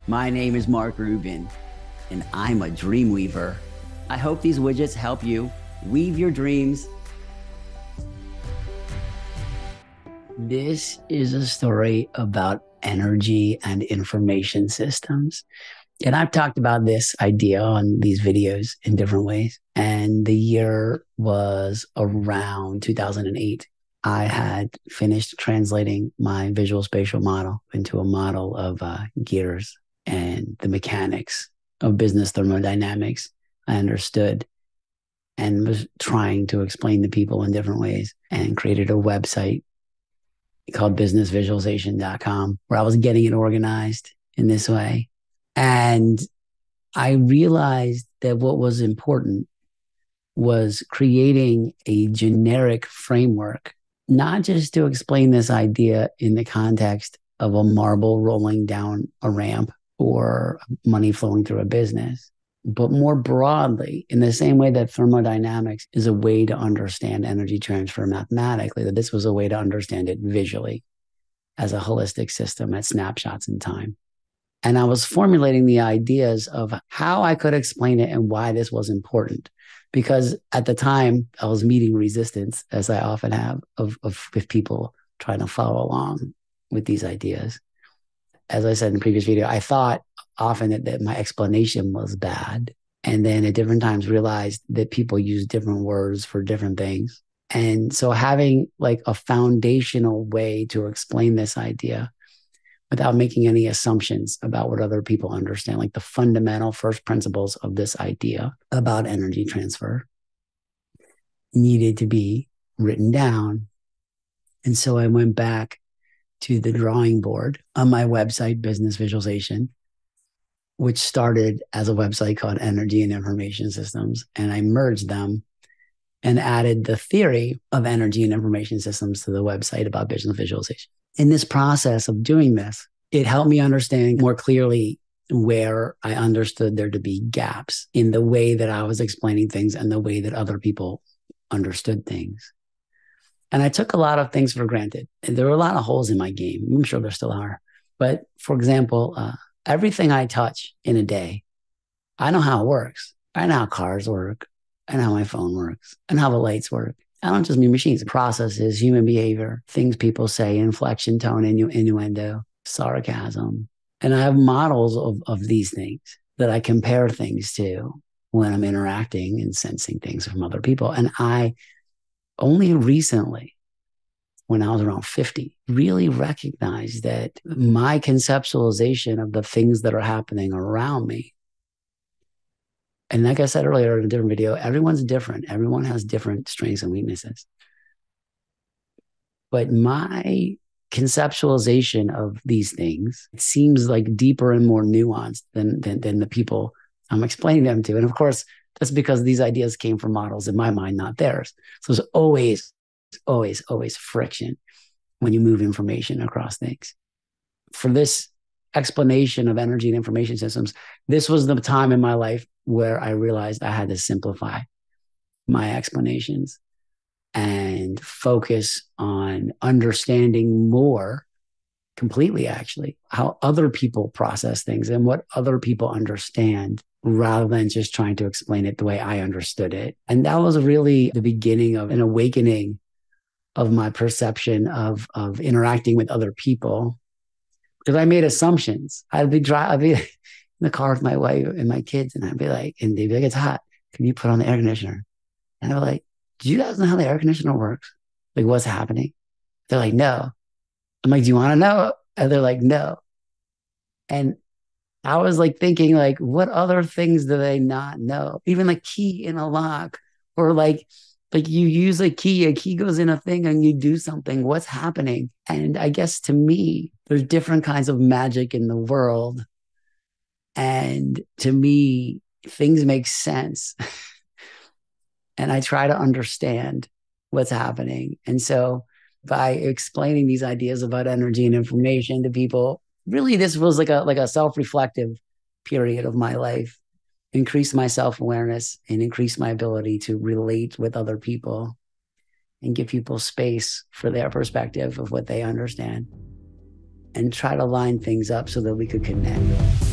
My name is Mark Rubin, and I'm a dream weaver. I hope these widgets help you weave your dreams. This is a story about energy and information systems. And I've talked about this idea on these videos in different ways. And the year was around 2008. I had finished translating my visual spatial model into a model of gears and the mechanics of business thermodynamics. I understood and was trying to explain to people in different ways, and created a website called businessvisualization.com where I was getting it organized in this way. And I realized that what was important was creating a generic framework, not just to explain this idea in the context of a marble rolling down a ramp or money flowing through a business, but more broadly, in the same way that thermodynamics is a way to understand energy transfer mathematically, that this was a way to understand it visually as a holistic system at snapshots in time. And I was formulating the ideas of how I could explain it and why this was important. Because at the time, I was meeting resistance, as I often have, of people trying to follow along with these ideas. As I said in the previous video, I thought often that my explanation was bad. And then at different times realized that people use different words for different things. And so having like a foundational way to explain this idea without making any assumptions about what other people understand, like the fundamental first principles of this idea about energy transfer, needed to be written down. And so I went back to the drawing board on my website, Business Visualization, which started as a website called Energy and Information Systems. And I merged them and added the theory of energy and information systems to the website about business visualization. In this process of doing this, it helped me understand more clearly where I understood there to be gaps in the way that I was explaining things and the way that other people understood things. And I took a lot of things for granted. And there were a lot of holes in my game. I'm sure there still are. But for example, everything I touch in a day, I know how it works. I know how cars work. I know how my phone works. I know how the lights work. I don't just mean machines, processes, human behavior, things people say, inflection, tone, innuendo, sarcasm. And I have models of these things that I compare things to when I'm interacting and sensing things from other people. And I only recently, when I was around 50, really recognized that my conceptualization of the things that are happening around me, and like I said earlier in a different video, everyone's different. Everyone has different strengths and weaknesses. But my conceptualization of these things, it seems like deeper and more nuanced than the people I'm explaining them to. And of course, that's because these ideas came from models in my mind, not theirs. So there's always friction when you move information across things. For this explanation of energy and information systems, this was the time in my life where I realized I had to simplify my explanations and focus on understanding more completely, actually, how other people process things and what other people understand, rather than just trying to explain it the way I understood it. And that was really the beginning of an awakening of my perception of interacting with other people, because I made assumptions. I'd be in the car with my wife and my kids, and I'd be like, and they'd be like, "It's hot. Can you put on the air conditioner?" And I'd be like, "Do you guys know how the air conditioner works? Like, what's happening?" They're like, "No." I'm like, "Do you want to know?" And they're like, "No." And I was like thinking, like, what other things do they not know? Even like key in a lock, or like you use a key goes in a thing and you do something. What's happening? And I guess to me, there's different kinds of magic in the world. And to me, things make sense. And I try to understand what's happening. And so by explaining these ideas about energy and information to people, really this was like a self-reflective period of my life, increase my self-awareness and increase my ability to relate with other people and give people space for their perspective of what they understand, and try to line things up so that we could connect.